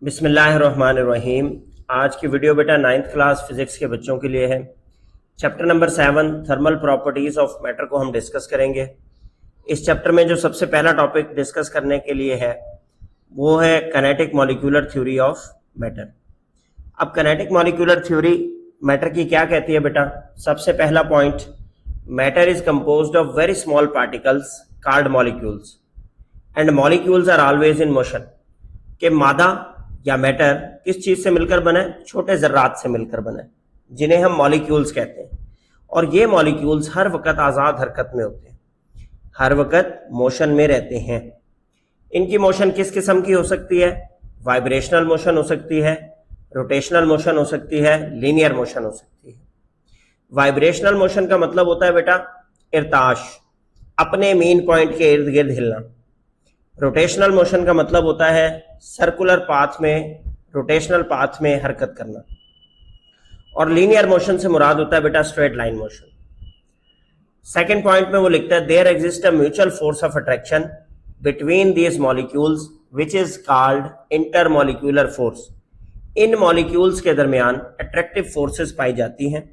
बिस्मिल्लाहिर्रहमानिर्रहीम। आज की वीडियो बेटा 9th क्लास फिजिक्स के बच्चों के लिए है। Chapter number 7 thermal properties of matter को हम डिस्कस करेंगे। इस चैप्टर में जो सबसे पहला टॉपिक डिस्कस करने के लिए है वो है kinetic molecular theory of matter. अब काइनेटिक मॉलिक्यूलर थ्योरी मैटर की क्या कहती है बेटा? सबसे पहला point, matter is composed of very small particles called molecules and molecules are always in motion. कि मादा या मैटर किस चीज से मिलकर बना है? छोटे जर्रात से मिलकर बना है, जिन्हें हम मॉलिक्यूल्स कहते हैं। और ये मॉलिक्यूल्स हर वक्त आजाद हरकत में होते हैं, हर वक्त मोशन में रहते हैं। इनकी मोशन किस किस्म की हो सकती है? वाइब्रेशनल मोशन हो सकती है, रोटेशनल मोशन हो सकती है, लीनियर मोशन हो सकती है। वाइब्रेशनल मोशन का मतलब होता है बेटा इर्ताश, अपने मेन पॉइंट के इर्द गिर्द हिलना। रोटेशनल मोशन का मतलब होता है सर्कुलर पाथ में, रोटेशनल पाथ में हरकत करना। और लीनियर मोशन से मुराद होता है बेटा straight line motion. Second point में वो लिखता है there exist a mutual force of attraction between these molecules which is called intermolecular force. इन मॉलिक्यूल्स के दरमियान अट्रैक्टिव फोर्सेस पाई जाती हैं।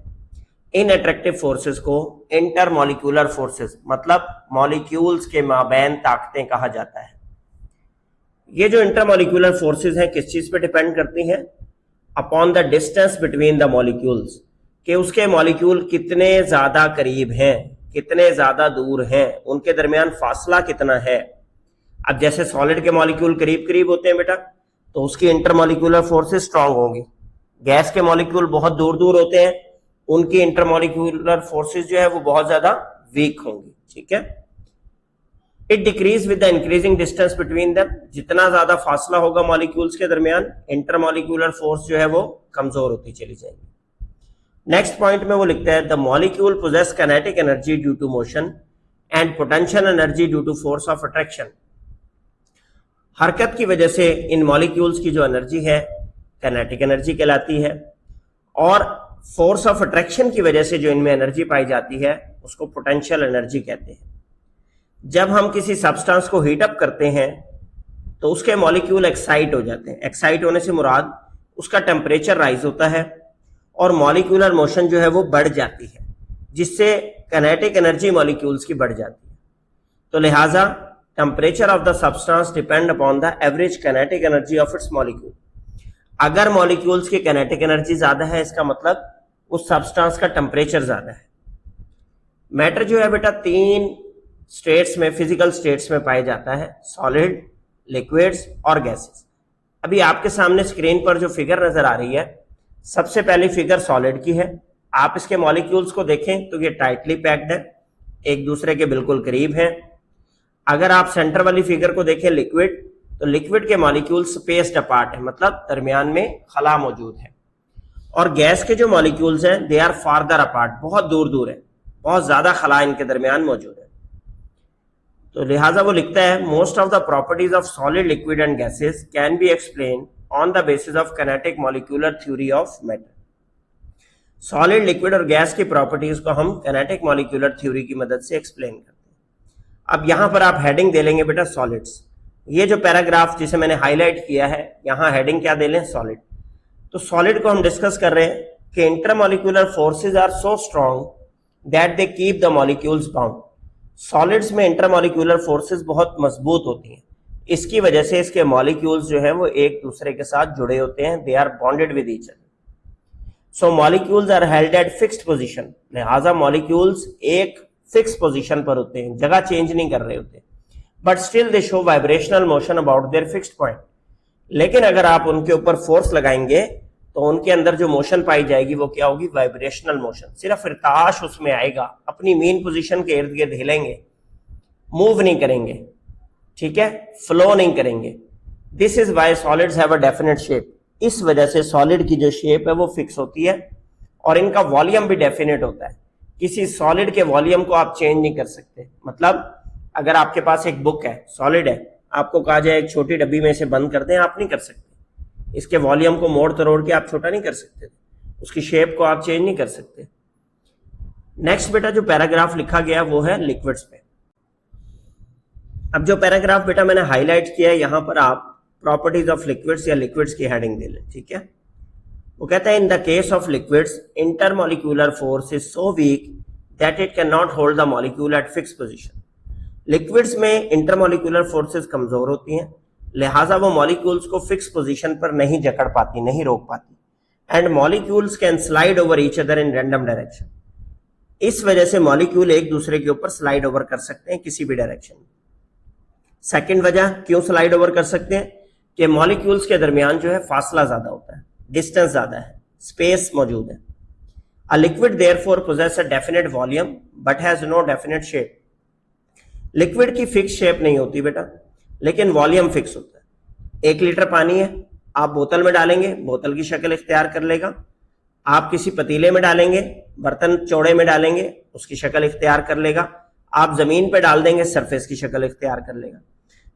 इन अट्रैक्टिव फोर्सेस को इंटरमॉलिक्यूलर फोर्सेस मतलब मॉलिक्यूल्स के माबैन ताकतें कहा जाता है। ये जो इंटरमॉलिक्यूलर फोर्सेस हैं किस चीज पे डिपेंड करती हैं? Upon the distance between the molecules, कि उसके मॉलिक्यूल कितने ज्यादा करीब हैं, कितने ज्यादा दूर हैं, उनके दरमियान फासला कितना है। अब जैसे सॉलिड के मॉलिक्यूल करीब करीब होते हैं बेटा, तो उसकी इंटरमॉलिक्यूलर फोर्सेस स्ट्रांग होंगी। गैस के मॉलिक्यूल बहुत दूर दूर होते हैं, उनकी इंटरमॉलिक्यूलर फोर्सेस जो है वो बहुत ज्यादा वीक होंगी। ठीक है। It decrease with the increasing distance between them. जितना ज्यादा फासला होगा मॉलिक्यूल्स के दरमियान, इंटरमॉलिक्यूलर फोर्स जो है वो कमजोर होती चली जाएगी। नेक्स्ट पॉइंट में वो लिखता है the molecule possess kinetic energy due to motion and potential energy due to force of attraction. हरकत की वजह से इन मॉलिक्यूल्स की जो एनर्जी है काइनेटिक एनर्जी कहलाती है, और फोर्स ऑफ अट्रैक्शन की वजह से जो इनमें एनर्जी पाई जाती है उसको पोटेंशियल एनर्जी कहते हैं। जब हम किसी सब्सटेंस को हीट अप करते हैं तो उसके मॉलिक्यूल एक्साइट हो जाते हैं। एक्साइट होने से मुराद उसका टेम्परेचर राइज होता है और मॉलिक्यूलर मोशन जो है वो बढ़ जाती है, जिससे काइनेटिक एनर्जी मॉलिक्यूल्स की बढ़ जाती है। तो लिहाजा temperature of the substance depend upon the average kinetic energy of its molecule. अगर मॉलिक्यूल्स की काइनेटिक एनर्जी ज्यादा है, इसका मतलब उस सब्सटेंस का टेम्परेचर ज्यादा है। मैटर जो है बेटा 3 स्टेट्स में, फिजिकल स्टेट्स में पाया जाता है, सॉलिड, लिक्विड्स और गैसेस। अभी आपके सामने स्क्रीन पर जो फिगर नजर आ रही है, सबसे पहली फिगर सॉलिड की है। आप इसके मॉलिक्यूल्स को देखें तो ये टाइटली पैक्ड है, एक दूसरे के बिल्कुल करीब हैं। अगर आप सेंटर वाली फिगर को देखें लिक्विड, तो लिक्विड के मॉलिक्यूल स्पेस्ड अपार्ट है, मतलब दरमियान में खला मौजूद है। और गैस के जो मॉलिक्यूल्स हैं दे आर फार्दर अपार्ट, बहुत दूर दूर है, बहुत ज्यादा खला इनके दरमियान मौजूद है। तो लिहाजा वो लिखता है most of the properties of solid, liquid and gases can be explain on the basis of kinetic molecular theory of matter. Solid, liquid और गैस की प्रॉपर्टीज को हम काइनेटिक मॉलिक्यूलर थ्योरी की मदद से एक्सप्लेन करते हैं। अब यहां पर आप हेडिंग दे लेंगे बेटा सॉलिड्स। ये जो पैराग्राफ जिसे मैंने हाईलाइट किया है, यहां हेडिंग क्या दे लें? सॉलिड। तो सॉलिड को हम डिस्कस कर रहे हैं कि intermolecular forces are so strong that they keep the molecules bound. Solids में इंटरमॉलिक्यूलर फोर्सेस बहुत मजबूत होती हैं, इसकी वजह से इसके मॉलिक्यूल्स जो है वो एक दूसरे के साथ जुड़े होते हैं, they are bonded with each other. So molecules are held at fixed position. लिहाजा मॉलिक्यूल्स एक फिक्स पोजीशन पर होते हैं, जगह चेंज नहीं कर रहे होते, but still they show vibrational motion about their fixed point. लेकिन अगर आप उनके ऊपर फोर्स लगाएंगे तो उनके अंदर जो मोशन पाई जाएगी वो क्या होगी? Vibrational motion. सिर्फ इर्ताश उसमें आएगा, अपनी मेन पोजीशन के इर्द गिर्द हिलेंगे, मूव नहीं करेंगे, ठीक है, फ्लो नहीं करेंगे। This is why solids have a definite shape. इस वजह से सॉलिड की जो शेप है वो फिक्स होती है और इनका वॉल्यूम भी डेफिनेट होता है। किसी सॉलिड के वॉल्यूम को आप चेंज नहीं कर सकते। मतलब अगर आपके पास एक बुक है, सॉलिड है, आपको कहा जाए एक छोटी डब्बी में से बंद कर दें, आप नहीं कर सकते। इसके वॉल्यूम को मोड़ तोड़ के आप छोटा नहीं कर सकते, उसकी शेप को आप चेंज नहीं कर सकते। नेक्स्ट बेटा जो पैराग्राफ लिखा गया वो है लिक्विड्स पे। अब जो पैराग्राफ बेटा मैंने हाईलाइट किया है, यहां पर आप प्रॉपर्टीज ऑफ लिक्विड्स या लिक्विड्स की हेडिंग दे लें, ठीक है। वो कहता है in the case of liquids intermolecular force is so weak that it can not hold the molecule eight fix position. Liquids में इंटरमोलिक्यूलर फोर्सेस कमजोर होती हैं, लिहाजा वो मॉलिक्यूल्स को फिक्स पोजीशन पर नहीं जकड़ पाती, नहीं रोक पाती, and molecules can slide over each other in random direction. इस वजह से मॉलिक्यूल एक दूसरे के ऊपर स्लाइड ओवर कर सकते हैं किसी भी डायरेक्शन में। सेकंड वजह क्यों स्लाइड ओवर कर सकते हैं कि मॉलिक्यूल्स के दरमियान जो है फासला ज्यादा होता है, डिस्टेंस ज्यादा है, स्पेस मौजूद है। A liquid therefore possess a definite volume but has no definite shape. Liquid की फिक्स शेप नहीं होती बेटा, लेकिन वॉल्यूम फिक्स होता है। 1 लीटर पानी है, आप बोतल में डालेंगे, बोतल की शक्ल इख्तियार कर लेगा। आप किसी पतीले में डालेंगे, बर्तन चौड़े में डालेंगे, उसकी शक्ल इख्तियार कर लेगा। आप जमीन पे डाल देंगे, सरफेस की शक्ल इख्तियार कर लेगा,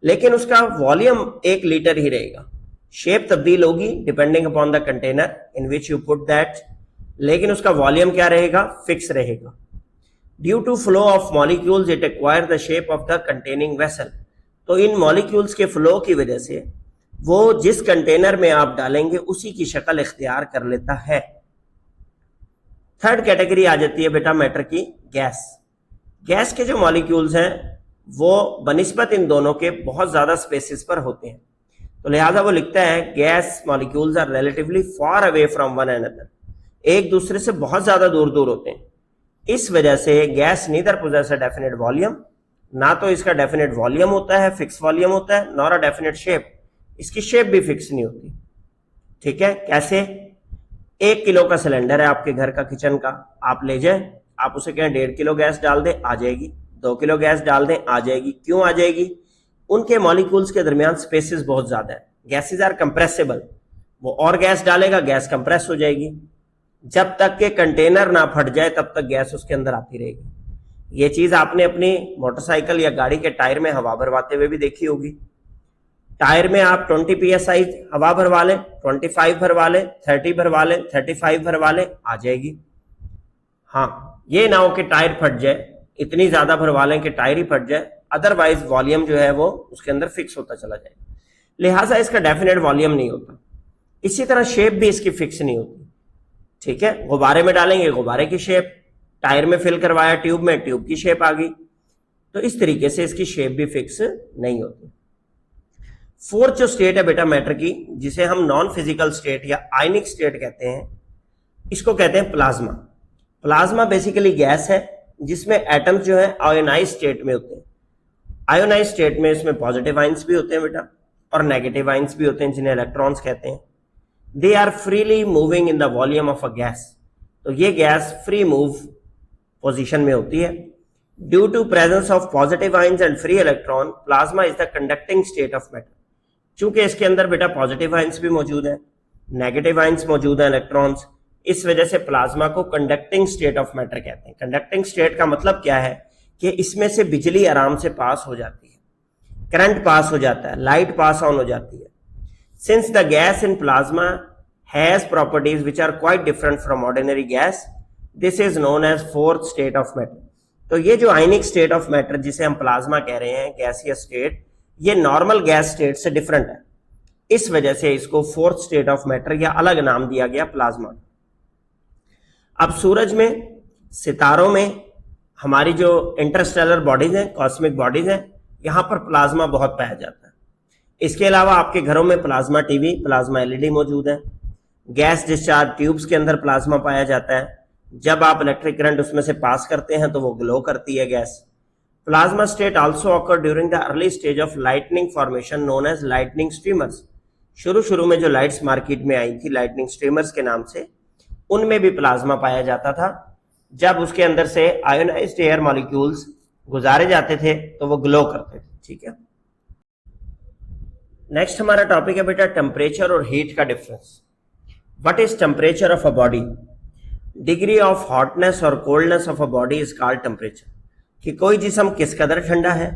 लेकिन उसका वॉल्यूम 1 लीटर ही रहेगा। शेप तब्दील होगी depending upon the container in which you put that, लेकिन उसका वॉल्यूम क्या रहेगा? फिक्स रहेगा। Due to flow of molecules it acquire the shape of the containing vessel. तो इन मॉलिक्यूल्स के फ्लो की वजह से वो जिस कंटेनर में आप डालेंगे उसी की शक्ल इख्तियार कर लेता है। थर्ड कैटेगरी आ जाती है बेटा मैटर की गैस। गैस के जो मॉलिक्यूल्स हैं वो बनिस्बत इन दोनों के बहुत ज्यादा स्पेसिस पर होते हैं, तो लिहाजा वो लिखता है gas molecules are relatively far away from one another, एक दूसरे से बहुत ज्यादा दूर दूर होते हैं। इस वजह से gas neither possess a definite volume, ना तो इसका डेफिनेट वॉल्यूम होता है, फिक्स वॉल्यूम होता है, नॉर अ डेफिनेट शेप, इसकी शेप भी फिक्स नहीं होती। ठीक है, कैसे? 1 किलो का सिलेंडर है आपके घर का, किचन का, आप ले जाए, आप उसे कहें 1.5 किलो गैस डाल दे, आ जाएगी। 2 किलो गैस डाल दें, आ जाएगी। क्यों आ जाएगी? उनके मॉलिक्यूल्स के दरमियान स्पेसिस बहुत ज्यादा है। गैसेस आर कंप्रेसिबल, वो और गैस डालेगा, गैस कंप्रेस हो जाएगी। जब तक के कंटेनर ना फट जाए तब तक गैस उसके अंदर आती रहेगी। ये चीज आपने अपनी मोटरसाइकिल या गाड़ी के टायर में हवा भरवाते हुए भी देखी होगी। टायर में आप 20 psi हवा भरवा लें, 25 भरवा लें, 30 भरवा लें, 35 भरवा लें, आ जाएगी। हाँ, ये ना हो कि टायर फट जाए, इतनी ज्यादा भरवा लें कि टायर ही फट जाए, अदरवाइज वॉल्यूम जो है वो उसके अंदर फिक्स होता चला जाए। लिहाजा इसका डेफिनेट वॉल्यूम नहीं होता। इसी तरह शेप भी इसकी फिक्स नहीं होती। ठीक है, गुब्बारे में डालेंगे, गुब्बारे की शेप, टायर में फिल करवाया ट्यूब में, ट्यूब की शेप आ गई। तो इस तरीके से इसकी शेप भी फिक्स नहीं होती। फोर्थ जो स्टेट है बेटा मैटर की, जिसे हम नॉन फिजिकल स्टेट या आयनिक स्टेट कहते हैं, इसको कहते हैं प्लाज्मा। प्लाज्मा बेसिकली गैस है जिसमें एटम्स जो है आयोनाइज स्टेट में होते हैं। आयोनाइज स्टेट में इसमें पॉजिटिव आयंस भी होते हैं बेटा और नेगेटिव आयंस भी होते हैं, जिन्हें इलेक्ट्रॉन्स कहते हैं। They are freely moving in the volume of a gas. तो ये गैस फ्री मूव पोजीशन में होती है। Due to presence of positive ions and free electron, plasma is the conducting state of matter. चूंकि इसके अंदर बेटा पॉजिटिव आयंस भी मौजूद है, नेगेटिव आयंस मौजूद है, इलेक्ट्रॉन्स, इस वजह से प्लाज्मा को कंडक्टिंग स्टेट ऑफ मैटर कहते हैं। कंडक्टिंग स्टेट का मतलब क्या है कि इसमें से बिजली आराम से पास हो जाती है, करंट पास हो जाता है, लाइट पास ऑन हो जाती है। Since the gas in plasma has properties which are quite different from ordinary gas, this is known as fourth state of matter. तो ये जो आयनिक स्टेट ऑफ मैटर जिसे हम प्लाज्मा कह रहे हैं, गैसियस स्टेट, ये नॉर्मल गैस स्टेट से डिफरेंट है। इस वजह से इसको फोर्थ स्टेट ऑफ मैटर या अलग नाम दिया गया प्लाज्मा। अब सूरज में, सितारों में, हमारी जो इंटरस्टेलर बॉडीज हैं, कॉस्मिक बॉडीज हैं, यहां पर प्लाज्मा बहुत पाया जाता है। इसके अलावा आपके घरों में प्लाज्मा टीवी, प्लाज्मा एलईडी मौजूद है। गैस डिस्चार्ज ट्यूब्स के अंदर प्लाज्मा पाया जाता है। जब आप इलेक्ट्रिक करंट उसमें से पास करते हैं तो वो ग्लो करती है gas. Plasma state also occur during the early stage of lightning formation known as lightning streamers. शुरू में जो लाइट्स मार्केट में आई थी लाइटनिंग स्ट्रीमर्स के नाम से, उनमें भी प्लाज्मा पाया जाता था। जब उसके अंदर से आयोनाइज्ड एयर मॉलिक्यूल्स गुजारे जाते थे तो वो ग्लो करते थे। ठीक है, नेक्स्ट हमारा टॉपिक है बेटा टेम्परेचर और हीट का difference. What is temperature of a body? Degree of hotness और coldness of a body is called temperature. कि कोई जिस्म किस कदर ठंडा है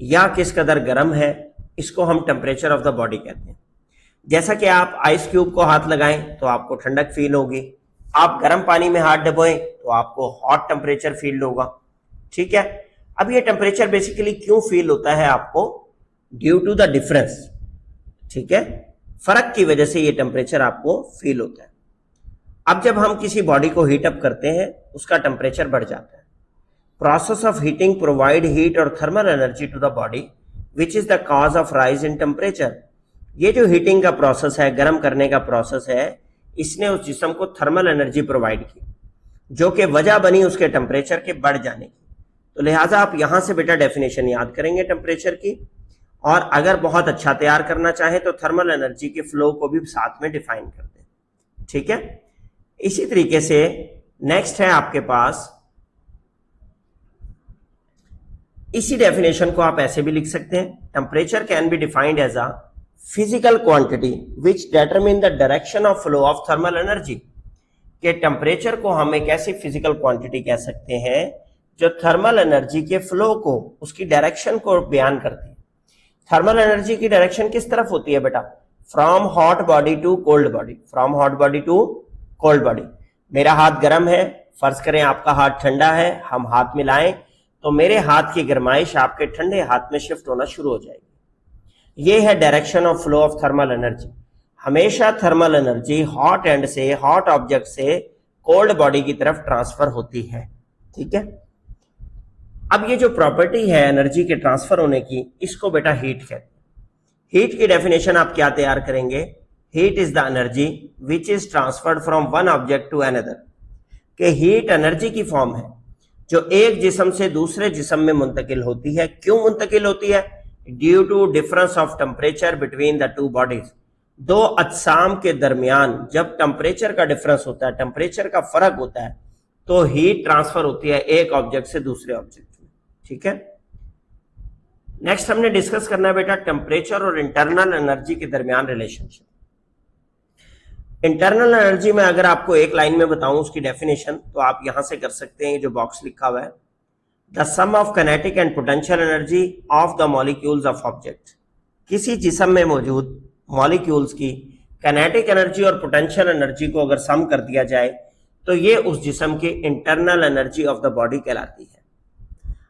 या किस कदर गर्म है, इसको हम टेम्परेचर ऑफ द बॉडी कहते हैं। जैसा कि आप आइस क्यूब को हाथ लगाएं तो आपको ठंडक फील होगी, आप गर्म पानी में हाथ डुबोएं तो आपको हॉट टेम्परेचर फील होगा। ठीक है, अब ये टेम्परेचर बेसिकली क्यों फील होता है आपको? ड्यू टू द डिफरेंस ठीक है, फर्क की वजह से ये टेम्परेचर आपको फील होता है। अब जब हम किसी बॉडी को हीट अप करते हैं उसका टेम्परेचर बढ़ जाता है। Process of heating provide heat और thermal energy to the body which is the cause of rise in temperature. ये जो हीटिंग का प्रोसेस है, गर्म करने का प्रोसेस है, इसने उस जिस्म को थर्मल एनर्जी प्रोवाइड की जो कि वजह बनी उसके टेम्परेचर के बढ़ जाने की। तो लिहाजा आप यहां से बेटा डेफिनेशन याद करेंगे टेम्परेचर की, और अगर बहुत अच्छा तैयार करना चाहे तो थर्मल एनर्जी के फ्लो को भी साथ में डिफाइन कर दें। ठीक है, इसी तरीके से नेक्स्ट है आपके पास, इसी डेफिनेशन को आप ऐसे भी लिख सकते हैं, temperature can be defined as a physical quantity which determine the direction of flow of thermal energy. के टेम्परेचर को हम एक ऐसी फिजिकल क्वांटिटी कह सकते हैं जो थर्मल एनर्जी के फ्लो को, उसकी डायरेक्शन को बयान करती है। थर्मल एनर्जी की डायरेक्शन किस तरफ होती है बेटा? From hot body to cold body, from hot body to cold body. मेरा हाथ गर्म है, फर्ज करें आपका हाथ ठंडा है, हम हाथ मिलाएं तो मेरे हाथ की गर्माइश आपके ठंडे हाथ में शिफ्ट होना शुरू हो जाएगी। ये है direction of flow of thermal energy. हमेशा थर्मल एनर्जी हॉट एंड से, हॉट ऑब्जेक्ट से कोल्ड बॉडी की तरफ ट्रांसफर होती है। ठीक है, अब ये जो प्रॉपर्टी है एनर्जी के ट्रांसफर होने की, इसको बेटा हीट कहते हैं। हीट की डेफिनेशन आप क्या तैयार करेंगे? Heat is the energy which is transferred from one object to another. के हीट एनर्जी की फॉर्म है जो एक जिस्म से दूसरे जिस्म में मुंतकिल होती है। क्यों मुंतकिल होती है? Due to difference of temperature between the two bodies. दो अजसाम के दरमियान जब टेम्परेचर का डिफरेंस होता है, टेम्परेचर का फर्क होता है, तो हीट ट्रांसफर होती है एक ऑब्जेक्ट से दूसरे ऑब्जेक्ट में। ठीक है, नेक्स्ट हमने डिस्कस करना है बेटा टेम्परेचर और इंटरनल एनर्जी के दरमियान रिलेशनशिप। इंटरनल एनर्जी में अगर आपको एक लाइन में बताऊं उसकी डेफिनेशन, तो आप यहां से कर सकते हैं, जो बॉक्स लिखा हुआ है, the sum of kinetic and potential energy of the molecules of object. किसी जिस्म में मौजूद मॉलिक्यूल्स की काइनेटिक एनर्जी और पोटेंशियल एनर्जी को अगर सम कर दिया जाए तो ये उस जिस्म की internal energy of the body कहलाती है।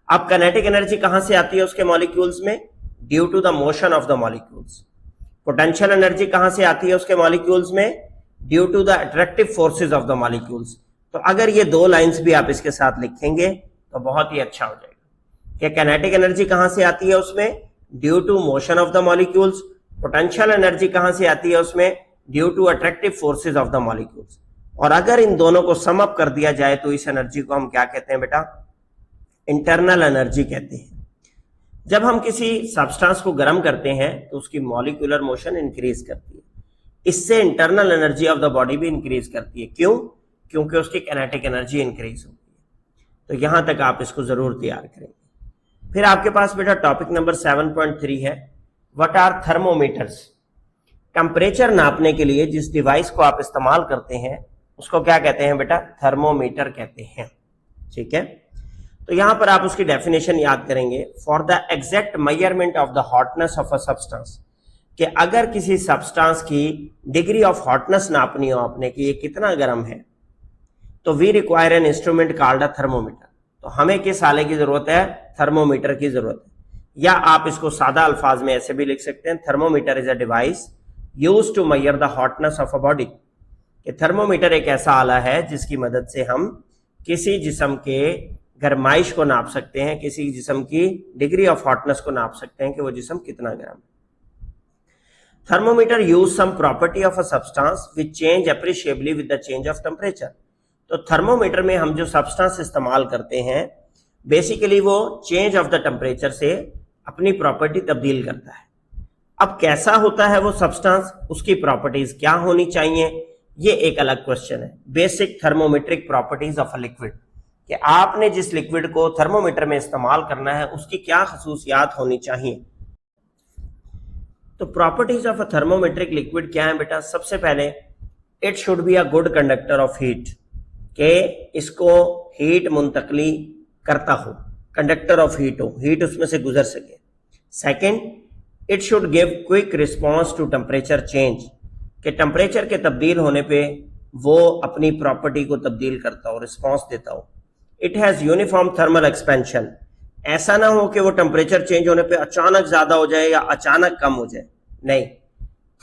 अब काइनेटिक एनर्जी कहां से आती है उसके मॉलिक्यूल्स में? Due to the motion of the molecules. Potential energy कहां से आती है उसके मॉलिक्यूल्स में? Due to the attractive forces of the molecules. तो अगर ये दो लाइंस भी आप इसके साथ लिखेंगे तो बहुत ही अच्छा हो जाएगा कि काइनेटिक एनर्जी कहां से आती है उसमें? Due to motion of the molecules. Potential energy कहां से आती है उसमें? Due to attractive forces of the molecules. और अगर इन दोनों को सम अप कर दिया जाए तो इस एनर्जी को हम क्या कहते हैं बेटा? इंटरनल एनर्जी कहते हैं। जब हम किसी सब्सटेंस को गर्म करते हैं तो उसकी मॉलिक्यूलर मोशन इंक्रीज करती है, इससे internal energy of the body भी इंक्रीज करती है। क्यों? क्योंकि उसकी काइनेटिक एनर्जी इंक्रीज होती है। तो यहां तक आप इसको जरूर तैयार करेंगे। फिर आपके पास बेटा टॉपिक नंबर 7.3 है, व्हाट आर थर्मोमीटर्स। टेम्परेचर नापने के लिए जिस डिवाइस को आप इस्तेमाल करते हैं उसको क्या कहते हैं बेटा? थर्मोमीटर कहते हैं। ठीक है, तो यहां पर आप उसकी डेफिनेशन याद करेंगे, for the exact measurement of the hotness of a substance. कि अगर किसी सब्सटेंस की डिग्री ऑफ हॉटनेस नापनी हो आपने कि ये कितना गर्म है, तो we require an instrument called a thermometer. तो हमें किस आले की जरूरत है? थर्मोमीटर की जरूरत है। या आप इसको सादा अल्फाज में ऐसे भी लिख सकते हैं, thermometer is a device used to measure the hotness of a body. कि थर्मोमीटर एक ऐसा आला है जिसकी मदद से हम किसी जिस्म के गर्माइश को नाप सकते हैं, किसी जिस्म की डिग्री ऑफ हॉटनेस को नाप सकते हैं कि वो जिस्म कितना गर्म है। Thermometer use some property of a substance which change appreciably with the change of temperature. तो थर्मोमीटर में हम जो सब्सटेंस इस्तेमाल करते हैं बेसिकली वो चेंज ऑफ द टेम्परेचर से अपनी प्रॉपर्टी तब्दील करता है। अब कैसा होता है वो सब्सटेंस, उसकी प्रॉपर्टीज क्या होनी चाहिए, ये एक अलग क्वेश्चन है। Basic thermometric properties of a liquid, कि आपने जिस लिक्विड को थर्मोमीटर में इस्तेमाल करना है उसकी क्या खसूसियात होनी चाहिए। तो properties of a thermometric liquid क्या है बेटा? सबसे पहले it should be a good conductor of heat, के इसको हीट मुंतकली करता हो, कंडक्टर ऑफ हीट हो, हीट उसमें से गुजर सके। Second, it should give quick response to temperature change, के टेम्परेचर के तब्दील होने पे वो अपनी प्रॉपर्टी को तब्दील करता हो, रिस्पॉन्स देता हो। It has uniform thermal expansion, ऐसा ना हो कि वो टेम्परेचर चेंज होने पे अचानक ज्यादा हो जाए या अचानक कम हो जाए, नहीं,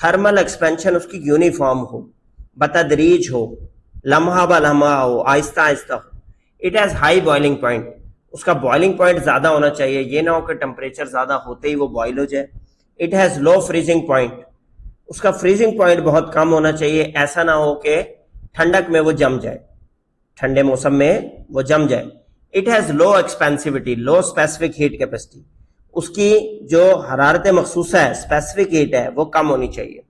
थर्मल एक्सपेंशन उसकी यूनिफॉर्म हो, बतदरीज हो, लम्हा ब लम्हा हो, आहिस्ता आहिस्ता हो। It has high boiling point, उसका बॉइलिंग पॉइंट ज्यादा होना चाहिए, ये ना हो कि टेम्परेचर ज्यादा होते ही वो बॉयल हो जाए। It has low freezing point, उसका फ्रीजिंग पॉइंट बहुत कम होना चाहिए, ऐसा ना हो कि ठंडक में वो जम जाए, ठंडे मौसम में वो जम जाए। It has low expansivity, low specific heat capacity, उसकी जो हरारत मखसूसा है, स्पेसिफिक हीट है, वो कम होनी चाहिए।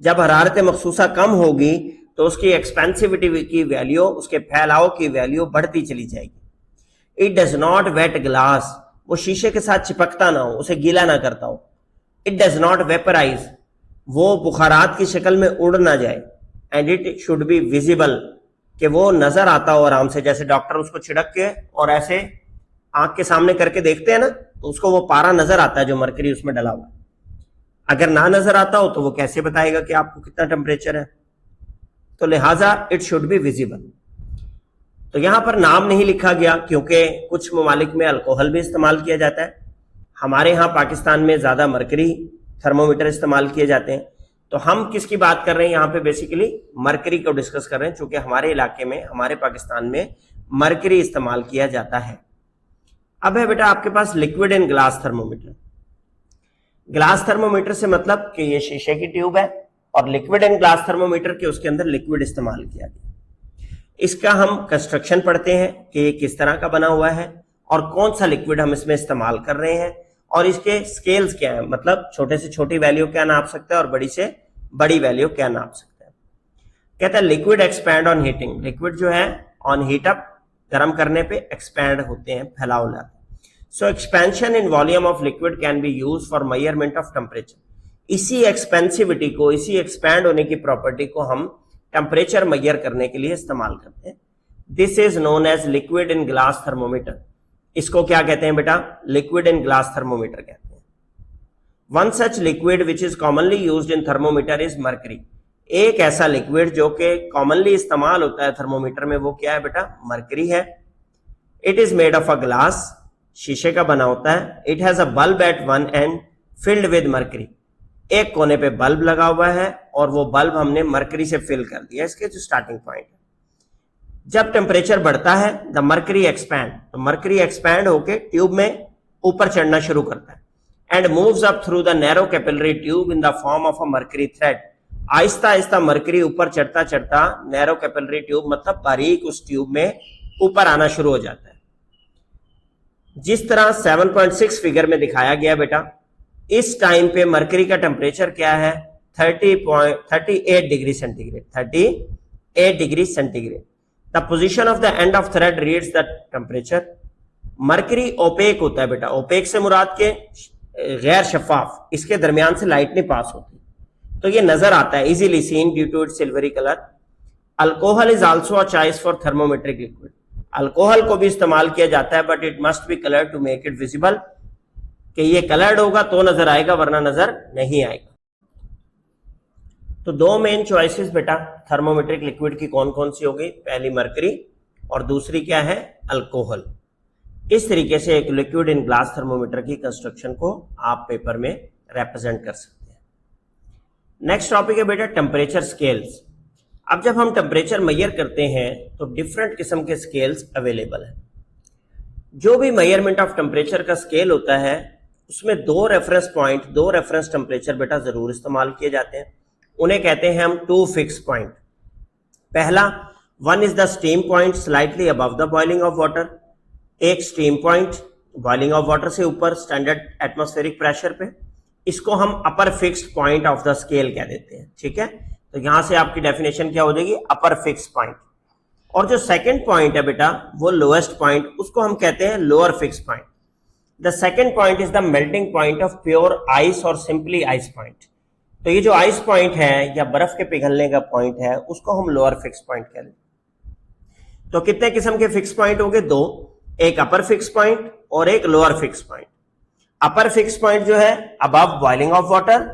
जब हरारत मखसूसा कम होगी तो उसकी एक्सपेंसिविटी की वैल्यू, उसके फैलाव की वैल्यू बढ़ती चली जाएगी। It does not wet glass, वो शीशे के साथ चिपकता ना हो, उसे गीला ना करता हो। इट डज नॉट वेपराइज, वो बुखारात की शक्ल में उड़ ना जाए। And it should be visible, कि वो नजर आता हो आराम से, जैसे डॉक्टर उसको छिड़क के और ऐसे आंख के सामने करके देखते हैं ना, तो उसको वो पारा नजर आता है जो मरकरी उसमें डला हुआ। अगर ना नजर आता हो तो वो कैसे बताएगा कि आपको कितना टेम्परेचर है? तो लिहाजा इट शुड बी विजिबल। तो यहां पर नाम नहीं लिखा गया क्योंकि कुछ ममालिक में अल्कोहल भी इस्तेमाल किया जाता है, हमारे यहाँ पाकिस्तान में ज्यादा मरकरी थर्मोमीटर इस्तेमाल किए जाते हैं। तो हम किसकी बात कर रहे हैं यहाँ पे? बेसिकली मरकरी को डिस्कस कर रहे हैं, चूंकि हमारे इलाके में, हमारे पाकिस्तान में मरकरी इस्तेमाल किया जाता है। अब है बेटा आपके पास liquid in glass thermometer. Glass thermometer से मतलब कि ये शीशे की ट्यूब है, और लिक्विड इन ग्लास थर्मोमीटर के उसके अंदर लिक्विड इस्तेमाल किया गया। इसका हम कंस्ट्रक्शन पढ़ते हैं कि ये किस तरह का बना हुआ है और कौन सा लिक्विड हम इसमें इस्तेमाल कर रहे हैं, और इसके स्केल्स क्या है, मतलब छोटे से छोटी वैल्यू क्या नाप सकता है और बड़ी से बड़ी वैल्यू क्या नाप सकता है। कहता है liquid expand on heating, liquid जो है ऑन हीट अप, गर्म करने पे एक्सपैंड होते हैं, फैलाव लाते हैं। So expansion in volume of liquid can be use for measurement of temperature. इसी एक्सपेंसिविटी को, इसी एक्सपैंड होने की प्रॉपर्टी को हम टेम्परेचर मेजर करने के लिए इस्तेमाल करते हैं। This is known as liquid in glass thermometer. इसको क्या कहते हैं बेटा? लिक्विड इन ग्लास थर्मोमीटर कहते हैं। One such liquid which is commonly used in thermometer is mercury. एक ऐसा लिक्विड जो कि कॉमनली इस्तेमाल होता है थर्मोमीटर में, वो क्या है बेटा? मरकरी है। It is made of a glass, शीशे का बना होता है। It has a bulb at one end filled with mercury, एक कोने पे बल्ब लगा हुआ है और वो बल्ब हमने मरकरी से फिल कर दिया, इसके जो स्टार्टिंग पॉइंट है। जब टेम्परेचर बढ़ता है द मरकरी एक्सपैंड, तो मरकरी एक्सपैंड होके ट्यूब में ऊपर चढ़ना शुरू करता है। And moves up through the narrow capillary tube in the form of a mercury thread. Aahista Aahista mercury ऊपर चढ़ता चढ़ता नैरो कैपिलरी ट्यूब, मतलब बारीक उस ट्यूब में ऊपर आना शुरू हो जाता है। जिस तरह 7.6 फिगर में दिखाया गया बेटा, इस टाइम पे मरकरी का टेम्परेचर क्या है? 38 degree centigrade, 38 degree centigrade. The position of the end of thread reads the temperature. Mercury opaque होता है बेटा, ओपेक से मुराद के गैर शफाफ, इसके दरमियान से लाइट नहीं पास होती, तो ये नजर आता है, easily seen due to it silvery colour. Alcohol is also a choice for thermometric liquid. Alcohol को भी इस्तेमाल किया जाता है, but it must be colour to make it visible, कि ये कलर्ड होगा तो नजर आएगा, वरना नजर नहीं आएगा। तो दो मेन चॉइसेस बेटा थर्मोमेट्रिक लिक्विड की कौन कौन सी होगी? पहली मरकरी और दूसरी क्या है? अल्कोहल। इस तरीके से एक लिक्विड इन ग्लास थर्मोमीटर की कंस्ट्रक्शन को आप पेपर में रिप्रेजेंट कर सकते हैं। नेक्स्ट टॉपिक है बेटा टेम्परेचर स्केल्स। अब जब हम टेम्परेचर मेजर करते हैं तो डिफरेंट किस्म के स्केल्स अवेलेबल हैं। जो भी मेजरमेंट ऑफ टेम्परेचर का स्केल होता है उसमें दो रेफरेंस पॉइंट, दो रेफरेंस टेम्परेचर बेटा जरूर इस्तेमाल किए जाते हैं। उन्हें कहते हैं हम टू फिक्स पॉइंट। पहला, one is the steam point slightly above the boiling of water. एक steam point boiling of water से ऊपर स्टैंडर्ड एटमॉस्फेरिक प्रेशर पे, इसको हम upper fixed point of the scale कह देते हैं। ठीक है, तो यहां से आपकी डेफिनेशन क्या हो जाएगी? अपर फिक्स पॉइंट। और जो सेकंड पॉइंट है बेटा वो लोएस्ट पॉइंट, उसको हम कहते हैं lower fix point. The second point is the melting point of pure ice और सिंपली आइस पॉइंट। तो ये जो आइस पॉइंट है या बर्फ के पिघलने का पॉइंट है उसको हम लोअर फिक्स पॉइंट कहते हैं। तो कितने किस्म के फिक्स पॉइंट होंगे? दो, एक अपर फिक्स पॉइंट और एक लोअर फिक्स पॉइंट। अपर फिक्स पॉइंट जो है अबव बॉइलिंग ऑफ वाटर,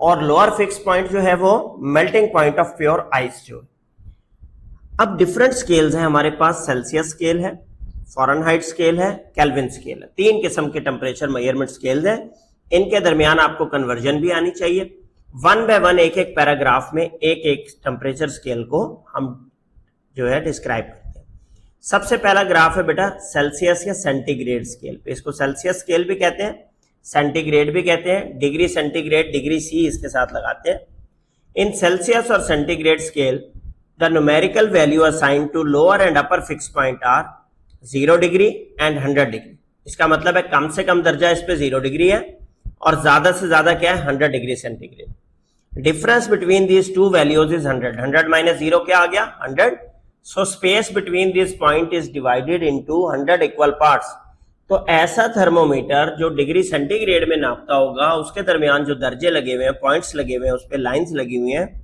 और लोअर फिक्स पॉइंट जो है वो melting point of pure ice जो है। अब डिफरेंट स्केल्स हैं हमारे पास, सेल्सियस स्केल है, फ़ारेनहाइट स्केल है, केल्विन स्केल है। तीन किस्म के टेम्परेचर मेजरमेंट स्केल्स हैं। इनके दरमियान आपको कन्वर्जन भी आनी चाहिए, वन बाय वन एक एक पैराग्राफ में एक एक टेम्परेचर स्केल को हम जो है डिस्क्राइब करते हैं। सबसे पहला ग्राफ है बेटा सेल्सियस या सेंटीग्रेड स्केल पे। इसको सेल्सियस स्केल भी कहते हैं, सेंटीग्रेड भी कहते हैं, डिग्री सेंटीग्रेड, डिग्री सी इसके साथ लगाते हैं। इन सेल्सियस और centigrade scale the numerical value assigned to lower end upper fix point are 0 degree and 100 degree. इसका मतलब है कम से कम दर्जा इस पे 0 डिग्री है और ज्यादा से ज्यादा क्या है 100 degree centigrade. Difference between these two values is 100। 100 minus 0 क्या आ गया 100। So space between this point is divided into 100 equal parts. तो ऐसा थर्मोमीटर जो डिग्री सेंटीग्रेड में नापता होगा उसके दरमियान जो दर्जे लगे हुए हैं, पॉइंट्स लगे हुए हैं, उस पर लाइंस लगी हुई हैं,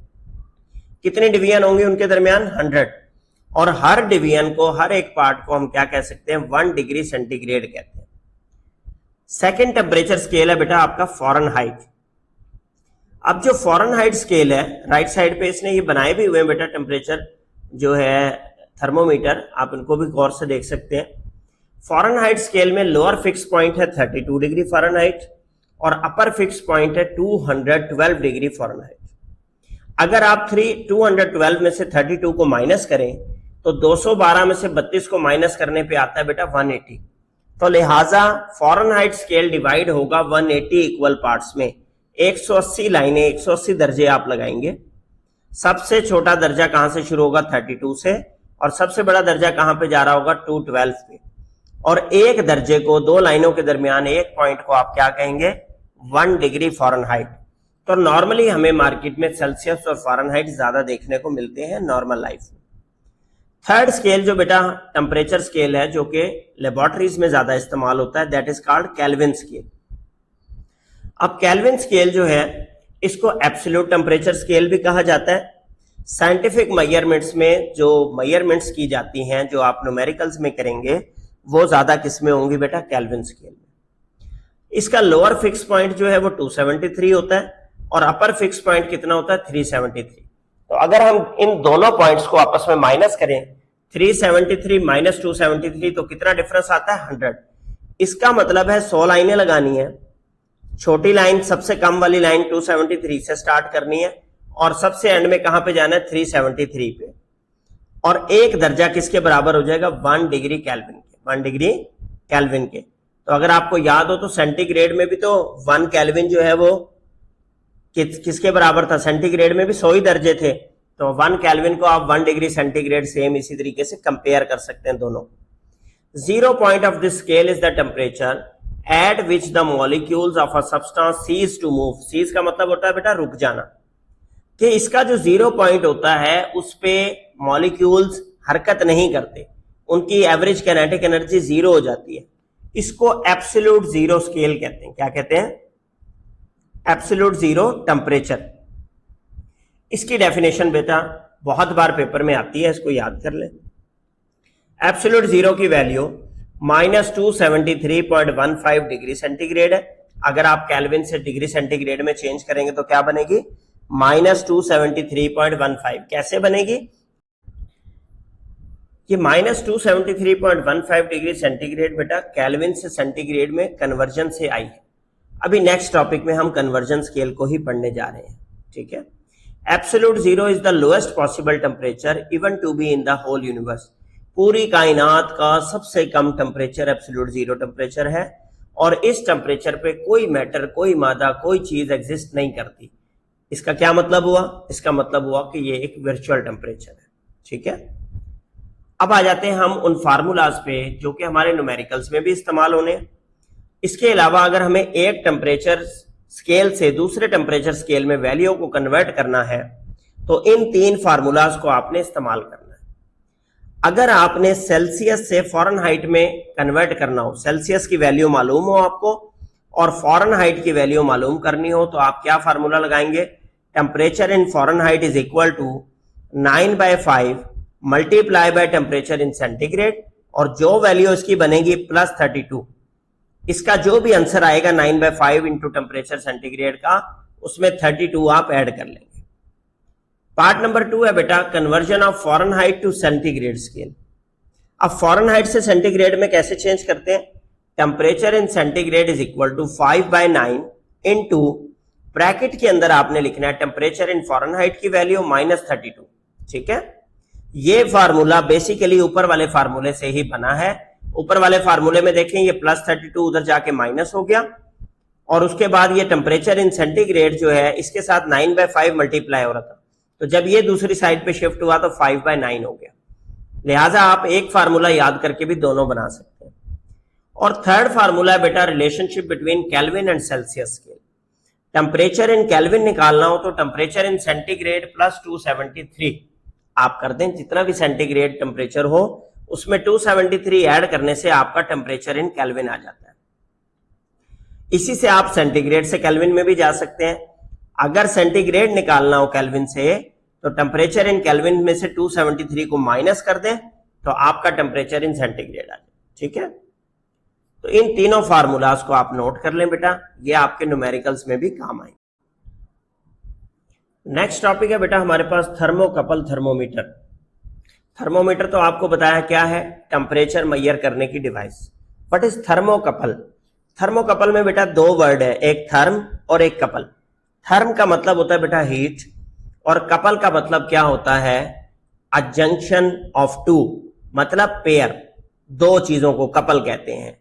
कितनी डिवीजन होंगी उनके दरमियान 100। और हर डिवीजन को, हर एक पार्ट को हम क्या कह सकते हैं 1 डिग्री सेंटीग्रेड कहते हैं। सेकेंड टेम्परेचर स्केल है बेटा आपका फॉरेनहाइट। अब जो फॉरेनहाइट स्केल है, राइट साइड पे इसने ये बनाए भी हुए हैं बेटा टेम्परेचर जो है थर्मोमीटर, आप इनको भी गौर से देख सकते हैं। फॉरेनहाइट स्केल में लोअर फिक्स पॉइंट है 32 डिग्री फॉरेनहाइट और अपर फिक्स पॉइंट है 212 डिग्री फॉरेनहाइट। अगर आप 212 में से 32 को माइनस करें तो 212 में से 32 को माइनस करने पे आता है बेटा 180। तो लिहाजा फॉरेनहाइट स्केल डिवाइड होगा 180 इक्वल पार्ट्स में। 180 लाइनें, 180 दर्जे आप लगाएंगे। सबसे छोटा दर्जा कहां से शुरू होगा 32 से और सबसे बड़ा दर्जा कहां पे जा रहा होगा 212 पे। और एक दर्जे को, दो लाइनों के दरमियान एक पॉइंट को आप क्या कहेंगे 1 डिग्री फॉरेनहाइट। तो नॉर्मली हमें मार्केट में सेल्सियस और फॉरेनहाइट ज्यादा देखने को मिलते हैं नॉर्मल लाइफ में। थर्ड स्केल जो बेटा टेम्परेचर स्केल है जो कि लेबोरेटरीज में ज्यादा इस्तेमाल होता है, that is called kelvin scale. अब केल्विन स्केल जो है इसको एब्सोल्यूट टेम्परेचर स्केल भी कहा जाता है। साइंटिफिक मेजरमेंट्स में जो मेजरमेंट्स की जाती हैं, जो आप न्यूमेरिकल्स में करेंगे, वो ज्यादा किसमें होंगी बेटा केल्विन स्केल में। इसका लोअर फिक्स पॉइंट जो है वो 273 होता है और अपर फिक्स पॉइंट कितना होता है 373। तो अगर हम इन दोनों पॉइंट्स को आपस में माइनस करें 373 माइनस 273 तो कितना डिफरेंस आता है 100। इसका मतलब है 100 लाइनें लगानी है। छोटी लाइन, सबसे कम वाली लाइन 273 से स्टार्ट करनी है और सबसे एंड में कहां पे जाना है 373 पे। और एक दर्जा किसके बराबर हो जाएगा 1 डिग्री केल्विन के, 1 डिग्री केल्विन के। तो अगर आपको याद हो तो सेंटीग्रेड में भी तो 1 केल्विन जो है वो किसके बराबर था, सेंटीग्रेड में भी 100 ही दर्जे थे। तो 1 केल्विन को आप 1 डिग्री सेंटीग्रेड सेम इसी तरीके से कंपेयर कर सकते हैं दोनों। 0 point of this scale is the temperature at which the molecules of a substance cease to move. Cease का मतलब होता है बेटा रुक जाना, कि इसका जो 0 पॉइंट होता है उस पे मॉलिक्यूल्स हरकत नहीं करते, उनकी एवरेज काइनेटिक एनर्जी 0 हो जाती है। इसको एब्सोल्यूट जीरो स्केल कहते हैं। क्या कहते हैं? Absolute zero temperature. इसकी डेफिनेशन बेटा बहुत बार पेपर में आती है, इसको याद कर ले। एब्सोल्यूट जीरो की वैल्यू -273.15 डिग्री सेंटीग्रेड है। अगर आप केल्विन से डिग्री सेंटीग्रेड में चेंज करेंगे तो क्या बनेगी -273.15। कैसे बनेगी? ये -273.15 डिग्री सेंटीग्रेड बेटा केल्विन से सेंटीग्रेड में कन्वर्जन से आई है। अभी नेक्स्ट टॉपिक में हम कन्वर्जन स्केल को ही पढ़ने जा रहे हैं, ठीक है। Absolute zero is the lowest possible temperature even to be in the whole universe. पूरी कायनात का सबसे कम टेम्परेचर एब्सोल्यूट जीरो टेम्परेचर है और इस टेम्परेचर पे कोई मैटर, कोई मादा, कोई चीज एग्जिस्ट नहीं करती। इसका क्या मतलब हुआ? इसका मतलब हुआ कि ये एक वर्चुअल टेम्परेचर है, ठीक है। अब आ जाते हैं हम उन फार्मूलाज पे जो कि हमारे न्यूमेरिकल्स में भी इस्तेमाल होने। इसके अलावा अगर हमें एक टेम्परेचर स्केल से दूसरे टेम्परेचर स्केल में वैल्यू को कन्वर्ट करना है तो इन 3 फार्मूलाज को आपने इस्तेमाल करना है। अगर आपने सेल्सियस से फॉरेनहाइट में कन्वर्ट करना हो, सेल्सियस की वैल्यू मालूम हो आपको और फॉरेनहाइट की वैल्यू मालूम करनी हो, तो आप क्या फार्मूला लगाएंगे? Temperature in Fahrenheit is equal to 9/5 multiply by temperature in centigrade और जो वैल्यू इसकी बनेगी +32। इसका जो भी आंसर आएगा 9/5 इंटू टेम्परेचर सेंटीग्रेड का, उसमें 32 आप ऐड कर लेंगे। पार्ट नंबर 2 है बेटा conversion of Fahrenheit to centigrade scale. अब फॉरेनहाइट से सेंटीग्रेड में कैसे चेंज करते हैं? Temperature in centigrade is equal to 5/9 into bracket के अंदर आपने लिखना है टेम्परेचर इन फ़ारेनहाइट की वैल्यू -32। ठीक है, ये फार्मूला बेसिकली ऊपर वाले फार्मूले से ही बना है। ऊपर वाले फार्मूले में देखें ये +32 उधर जाके माइनस हो गया, और उसके बाद ये टेम्परेचर इन सेंटीग्रेड जो है इसके साथ 9/5 मल्टीप्लाई हो रहा था, तो जब ये दूसरी साइड पे शिफ्ट हुआ तो 5/9 हो गया। लिहाजा आप एक फार्मूला याद करके भी दोनों बना सकते हैं। और थर्ड फार्मूला है बेटा relationship between kelvin and Celsius scale. Temperature in kelvin निकालना हो तो टेम्परेचर इन सेंटीग्रेड प्लस 273 आप कर दें, जितना भी सेंटीग्रेड टेम्परेचर हो उसमें 273 ऐड करने से आपका टेम्परेचर इन केल्विन आ जाता है। इसी से आप सेंटीग्रेड से केल्विन में भी जा सकते हैं। अगर सेंटीग्रेड निकालना हो केल्विन से तो टेम्परेचर इन केल्विन में से 273 को माइनस कर दें तो आपका टेम्परेचर इन सेंटीग्रेड आ जाए। ठीक है, तो इन तीनों फार्मूलाज को आप नोट कर लें बेटा, ये आपके न्यूमेरिकल्स में भी काम आए। नेक्स्ट टॉपिक है बेटा हमारे पास थर्मोकपल थर्मोमीटर। थर्मोमीटर तो आपको बताया क्या है, टेम्परेचर मेजर करने की device. What is thermocouple? Thermocouple में बेटा दो वर्ड है, एक थर्म और एक कपल। थर्म का मतलब होता है बेटा हीट, और कपल का मतलब क्या होता है, अ जंक्शन ऑफ टू, मतलब पेयर, दो चीजों को कपल कहते हैं।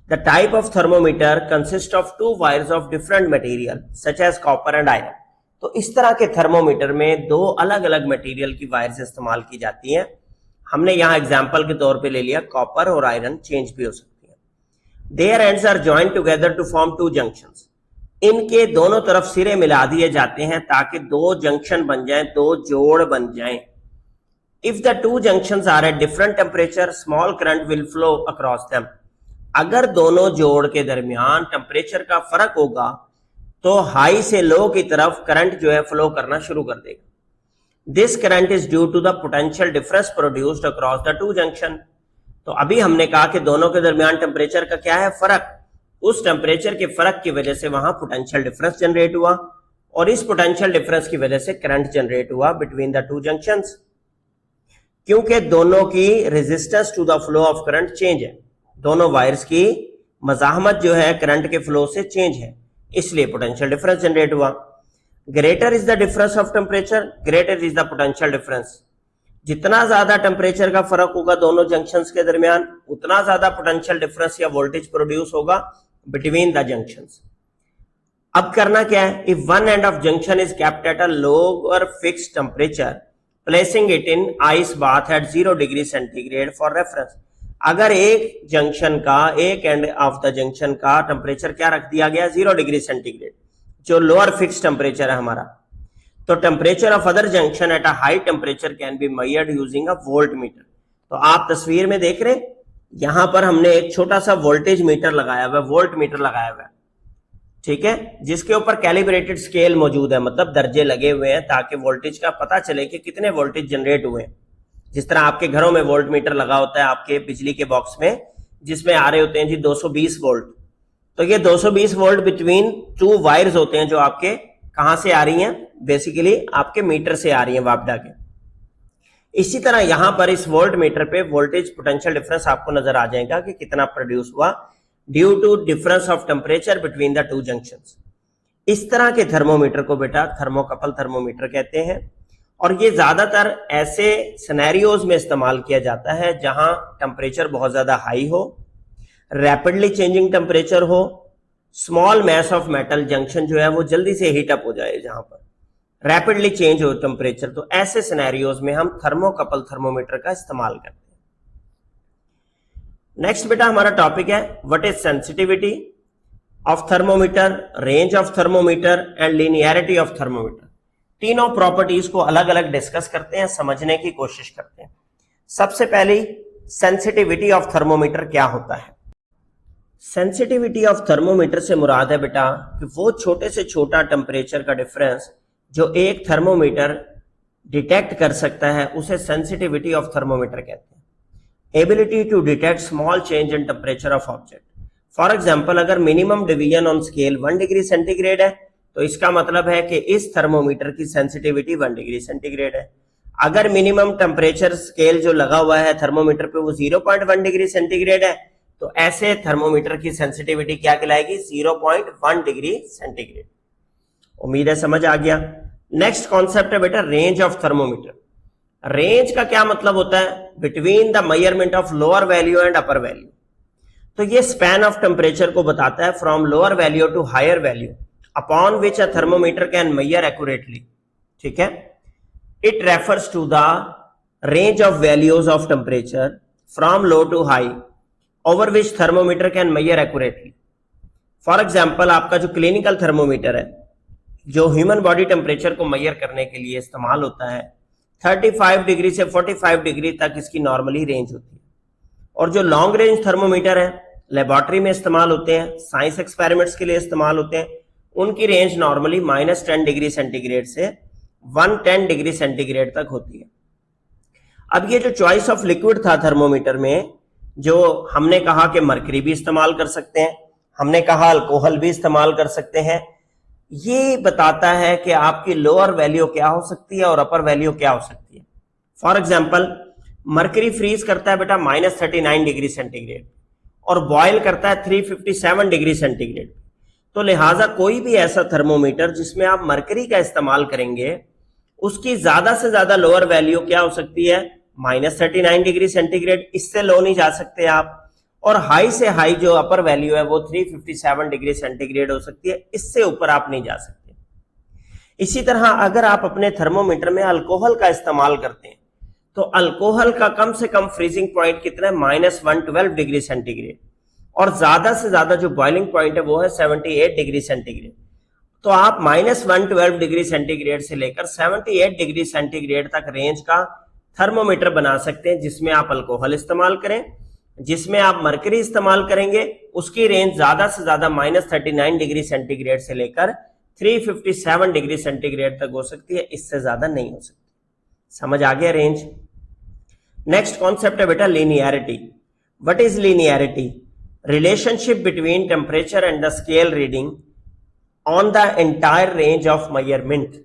The type of thermometer consist of two wires of different material such as copper and iron. तो इस तरह के थर्मोमीटर में दो अलग अलग मटेरियल की वायर्स इस्तेमाल की जाती हैं। हमने यहां एग्जांपल के तौर पे ले लिया कॉपर और आयरन, चेंज भी हो सकती है। Their ends are joint together to form two junctions. इनके दोनों तरफ सिरे मिला दिए जाते हैं ताकि दो जंक्शन बन जाएं, दो जोड़ बन जाएं। If the two junctions are at different temperature small current will flow across them. अगर दोनों जोड़ के दरमियान टेम्परेचर का फर्क होगा तो हाई से लो की तरफ करंट जो है फ्लो करना शुरू कर देगा। This current is due to the potential difference produced across the two junction. तो अभी हमने कहा कि दोनों के दरमियान टेम्परेचर का क्या है, फर्क। उस टेम्परेचर के फर्क की वजह से वहां पोटेंशियल डिफरेंस जनरेट हुआ, और इस पोटेंशियल डिफरेंस की वजह से करंट जनरेट हुआ बिटवीन द टू जंक्शंस। क्योंकि दोनों की resistance to the flow of current change है, दोनों वायर्स की मजाहमत जो है करंट के फ्लो से चेंज है, इसलिए पोटेंशियल डिफरेंस जनरेट हुआ। Greater is the difference of temperature, greater is the potential difference. जितना ज्यादा टेम्परेचर का फर्क होगा दोनों जंक्शंस के दरमियान, उतना ज्यादा पोटेंशियल डिफरेंस या वोल्टेज प्रोड्यूस होगा बिटवीन द जंक्शंस। अब करना क्या है, if one end of junction is kept at a lower fixed temperature, placing it in ice bath at 0 degree centigrade for reference. अगर एक जंक्शन का, एक एंड ऑफ द जंक्शन का टेम्परेचर क्या रख दिया गया, 0 डिग्री सेंटीग्रेड, जो लोअर फिक्स्ड टेम्परेचर है हमारा, तो temperature of other junction at a high temperature can be measured using a volt meter. तो आप तस्वीर में देख रहे हैं, यहां पर हमने एक छोटा सा वोल्टेज मीटर लगाया हुआ है, वोल्ट मीटर लगाया हुआ है, ठीक है, जिसके ऊपर कैलिब्रेटेड स्केल मौजूद है, मतलब दर्जे लगे हुए हैं ताकि वोल्टेज का पता चले कि कितने वोल्टेज जनरेट हुए हैं। जिस तरह आपके घरों में वोल्ट मीटर लगा होता है आपके बिजली के बॉक्स में, जिसमें आ रहे होते हैं जी 220 वोल्ट, तो ये 220 वोल्ट बिटवीन टू वायर्स होते हैं जो आपके कहां से आ रही हैं, बेसिकली आपके मीटर से आ रही हैं, वापडा के। इसी तरह यहां पर इस वोल्ट मीटर पे वोल्टेज पोटेंशियल डिफरेंस आपको नजर आ जाएगा कि कितना प्रोड्यूस हुआ due to difference of temperature between the two junctions. इस तरह के थर्मोमीटर को बेटा थर्मोकपल थर्मोमीटर कहते हैं, और ये ज्यादातर ऐसे सिनेरियोज में इस्तेमाल किया जाता है जहां टेम्परेचर बहुत ज्यादा हाई हो, रैपिडली चेंजिंग टेम्परेचर हो, small mass of metal junction जो है वो जल्दी से हीट अप हो जाए, जहां पर रैपिडली चेंज हो टेम्परेचर, तो ऐसे सिनेरियोज में हम थर्मोकपल थर्मोमीटर का इस्तेमाल करते हैं। नेक्स्ट बेटा हमारा टॉपिक है what is sensitivity of thermometer, range of thermometer and linearity of thermometer. तीनों प्रॉपर्टीज को अलग अलग डिस्कस करते हैं, समझने की कोशिश करते हैं। सबसे पहले सेंसिटिविटी ऑफ थर्मोमीटर क्या होता है। सेंसिटिविटी ऑफ थर्मोमीटर से मुराद है बेटा कि वो छोटे से छोटा टेम्परेचर का डिफरेंस जो एक थर्मोमीटर डिटेक्ट कर सकता है उसे सेंसिटिविटी ऑफ थर्मोमीटर कहते हैं। Ability to detect small change in temperature of object. For example, अगर minimum division on scale 1 degree centigrade है तो इसका मतलब है कि इस थर्मोमीटर की सेंसिटिविटी 1 डिग्री सेंटीग्रेड है। अगर मिनिमम टेम्परेचर स्केल जो लगा हुआ है थर्मोमीटर पे वो 0.1 डिग्री सेंटीग्रेड है तो ऐसे थर्मोमीटर की सेंसिटिविटी क्या कहलाएगी, 0.1 डिग्री सेंटीग्रेड। उम्मीद है समझ आ गया। नेक्स्ट कॉन्सेप्ट है बेटा रेंज ऑफ थर्मोमीटर। रेंज का क्या मतलब होता है? Between the measurement of lower value and upper value. तो ये स्पैन ऑफ टेम्परेचर को बताता है from lower value to higher value upon which a thermometer can measure accurately. ठीक है, it refers to the range of values of temperature from low to high over which thermometer can measure accurately. For example, आपका जो clinical thermometer है जो human body temperature को measure करने के लिए इस्तेमाल होता है, 35 डिग्री से 45 डिग्री तक इसकी नॉर्मली रेंज होती है। और जो लॉन्ग रेंज थर्मोमीटर है लेबोरेटरी में इस्तेमाल होते हैं, साइंस एक्सपेरिमेंट्स के लिए इस्तेमाल होते हैं, उनकी रेंज नॉर्मली -10 डिग्री सेंटीग्रेड से 110 डिग्री सेंटीग्रेड तक होती है। अब ये जो चॉइस ऑफ लिक्विड था थर्मोमीटर में, जो हमने कहा कि मरकरी भी इस्तेमाल कर सकते हैं, हमने कहा अल्कोहल भी इस्तेमाल कर सकते हैं, ये बताता है कि आपकी लोअर वैल्यू क्या हो सकती है और अपर वैल्यू क्या हो सकती है। फॉर एग्जाम्पल, मरकरी फ्रीज करता है बेटा -39 डिग्री सेंटीग्रेड और बॉयल करता है 357 डिग्री सेंटीग्रेड। तो लिहाजा कोई भी ऐसा थर्मोमीटर जिसमें आप मरकरी का इस्तेमाल करेंगे, उसकी ज्यादा से ज्यादा लोअर वैल्यू क्या हो सकती है? -39 डिग्री सेंटीग्रेड, इससे लो नहीं जा सकते आप। और हाई से हाई जो अपर वैल्यू है वो 357 डिग्री सेंटीग्रेड हो सकती है, इससे ऊपर आप नहीं जा सकते। इसी तरह अगर आप अपने थर्मोमीटर में अल्कोहल का इस्तेमाल करते हैं तो अल्कोहल का कम से कम फ्रीजिंग पॉइंट कितना है? -112 डिग्री सेंटीग्रेड, और ज्यादा से ज्यादा जो बॉइलिंग पॉइंट है वो है 78 डिग्री सेंटीग्रेड। तो आप -112 डिग्री सेंटीग्रेड से लेकर 78 डिग्री सेंटीग्रेड तक रेंज का थर्मोमीटर बना सकते हैं, जिसमें आप अल्कोहल इस्तेमाल करें। जिसमें आप मरकरी इस्तेमाल करेंगे उसकी रेंज ज्यादा से ज्यादा -39 डिग्री सेंटीग्रेड से लेकर 357 डिग्री सेंटीग्रेड तक हो सकती है, इससे ज्यादा नहीं हो सकती। समझ आ गया रेंज। नेक्स्ट कॉन्सेप्ट है बेटा linearity. What is linearity? Relationship between temperature and the scale reading on the entire range of measurement.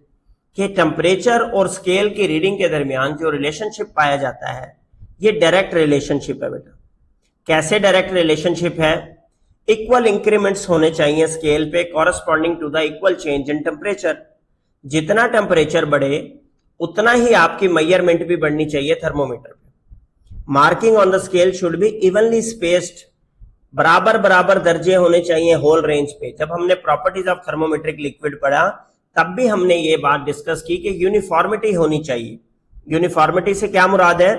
कि टेम्परेचर और स्केल की रीडिंग के दरमियान जो रिलेशनशिप पाया जाता है, ये डायरेक्ट रिलेशनशिप है बेटा। कैसे डायरेक्ट रिलेशनशिप है? इक्वल इंक्रीमेंट्स होने चाहिए स्केल पे corresponding to the equal change in temperature. जितना टेम्परेचर बढ़े उतना ही आपकी मेजरमेंट भी बढ़नी चाहिए थर्मोमीटर पे। Marking on the scale should be evenly spaced, बराबर बराबर दर्जे होने चाहिए होल रेंज पे। जब हमने प्रॉपर्टीज ऑफ थर्मोमेट्रिक लिक्विड पढ़ा तब भी हमने ये बात डिस्कस की कि यूनिफॉर्मिटी होनी चाहिए। यूनिफॉर्मिटी से क्या मुराद है?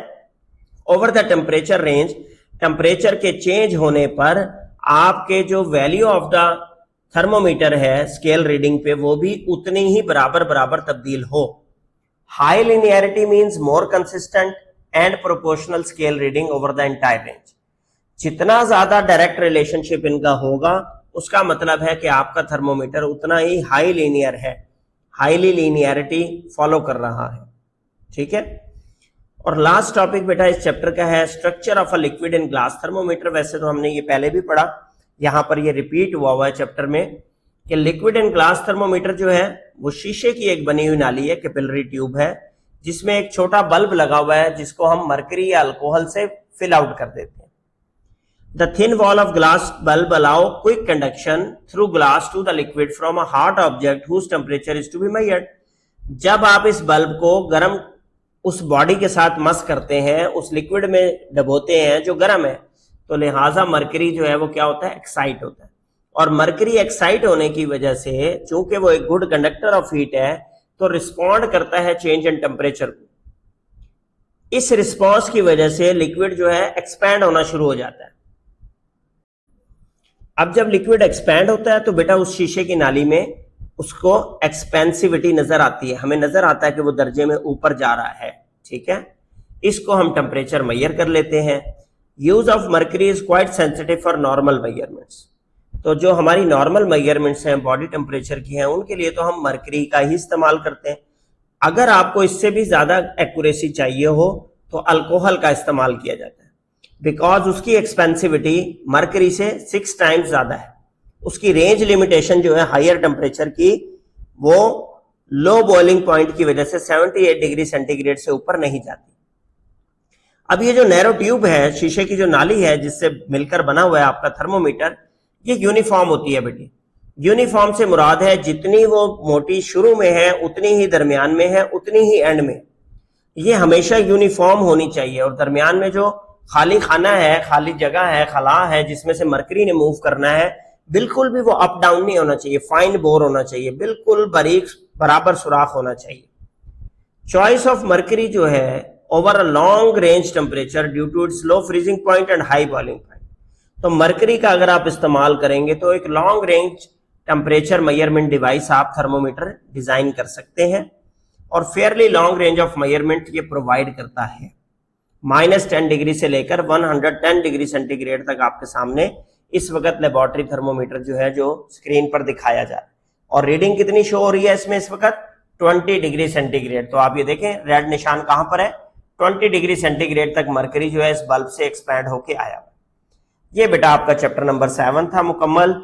Over the temperature range, temperature के चेंज होने पर आपके जो वैल्यू ऑफ द थर्मोमीटर है स्केल रीडिंग पे वो भी उतनी ही बराबर बराबर तब्दील हो। High linearity means more consistent and proportional scale reading over the entire range. जितना ज्यादा डायरेक्ट रिलेशनशिप इनका होगा उसका मतलब है कि आपका थर्मोमीटर उतना ही हाई लीनियर है, हाईली लीनियरिटी फॉलो कर रहा है। ठीक है। और लास्ट टॉपिक बेटा इस चैप्टर का है structure of a liquid in glass thermometer. वैसे तो हमने ये पहले भी पढ़ा, यहां पर ये रिपीट हुआ है चैप्टर में कि लिक्विड इन ग्लास थर्मोमीटर जो है वो शीशे की एक बनी हुई नाली है, कैपिलरी ट्यूब है, जिसमें एक छोटा बल्ब लगा हुआ है जिसको हम मरकरी या अल्कोहल से फिल आउट कर देते हैं। The thin wall of glass bulb allow quick conduction through glass to the liquid from a hot object whose temperature is to be measured। जब आप इस बल्ब को गर्म उस बॉडी के साथ मस करते हैं, उस लिक्विड में डबोते हैं जो गर्म है, तो लिहाजा मरकरी जो है वो क्या होता है? एक्साइट होता है। और मरकरी एक्साइट होने की वजह से चूंकि वो एक गुड कंडक्टर ऑफ हीट है तो रिस्पॉन्ड करता है चेंज इन टेम्परेचर को। इस रिस्पॉन्स की वजह से लिक्विड जो है एक्सपैंड होना शुरू हो जाता है। अब जब लिक्विड एक्सपैंड होता है तो बेटा उस शीशे की नाली में उसको एक्सपेंसिविटी नजर आती है, हमें नजर आता है कि वो दर्जे में ऊपर जा रहा है। ठीक है, इसको हम टेम्परेचर मेजर कर लेते हैं। Use of mercury is quite sensitive for normal measurements. तो जो हमारी नॉर्मल मेजरमेंट्स हैं बॉडी टेम्परेचर की हैं, उनके लिए तो हम मर्करी का ही इस्तेमाल करते हैं। अगर आपको इससे भी ज्यादा एक्यूरेसी चाहिए हो तो अल्कोहल का इस्तेमाल किया जाता है, बिकॉज उसकी एक्सपेंसिविटी मरकरी से 6 टाइम्स ज्यादा है। उसकी रेंज लिमिटेशन जो है हायर टेम्परेचर की, वो लो बॉइलिंग पॉइंट की वजह से 78 डिग्री सेंटीग्रेड से ऊपर नहीं जाती। अब ये जो नैरो ट्यूब है, शीशे की जो नाली है जिससे मिलकर बना हुआ है आपका थर्मोमीटर, ये यूनिफॉर्म होती है बेटी। यूनिफॉर्म से मुराद है जितनी वो मोटी शुरू में है उतनी ही दरमियान में है उतनी ही एंड में। ये हमेशा यूनिफॉर्म होनी चाहिए। और दरमियान में जो खाली खाना है, खाली जगह है, खला है जिसमें से मरकरी ने मूव करना है, बिल्कुल भी वो अप डाउन नहीं होना चाहिए, फाइन बोर होना चाहिए, बिल्कुल बारीक बराबर सुराख होना चाहिए। चॉइस ऑफ मरकरी जो है over a long range temperature due to its low freezing point and high boiling point. तो मरकरी का अगर आप इस्तेमाल करेंगे तो एक long range temperature measurement device आप थर्मोमीटर डिजाइन कर सकते हैं और fairly long range of measurement ये प्रोवाइड करता है। -10 डिग्री से लेकर 110 डिग्री सेंटीग्रेड तक आपके सामने इस वक्त लेबोरेटरी थर्मोमीटर जो है जो स्क्रीन पर दिखाया जा रहा है। और रीडिंग कितनी शो हो रही है इसमें इस वक्त? 20 डिग्री सेंटीग्रेड। तो आप ये देखें रेड निशान कहां पर है? 20 डिग्री सेंटीग्रेड तक मरकरी जो है इस बल्ब से एक्सपैंड होके आया। ये बेटा आपका चैप्टर नंबर 7 था मुकम्मल।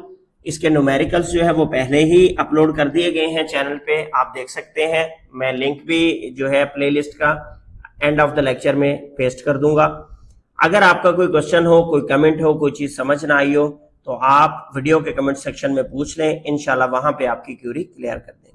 इसके न्यूमेरिकल्स जो है वो पहले ही अपलोड कर दिए गए हैं चैनल पे, आप देख सकते हैं। मैं लिंक भी जो है प्लेलिस्ट का एंड ऑफ द लेक्चर में पेस्ट कर दूंगा। अगर आपका कोई क्वेश्चन हो, कोई कमेंट हो, कोई चीज समझ ना आई हो तो आप वीडियो के कमेंट सेक्शन में पूछ लें, इंशाल्लाह वहां पे आपकी क्यूरी क्लियर कर देंगे।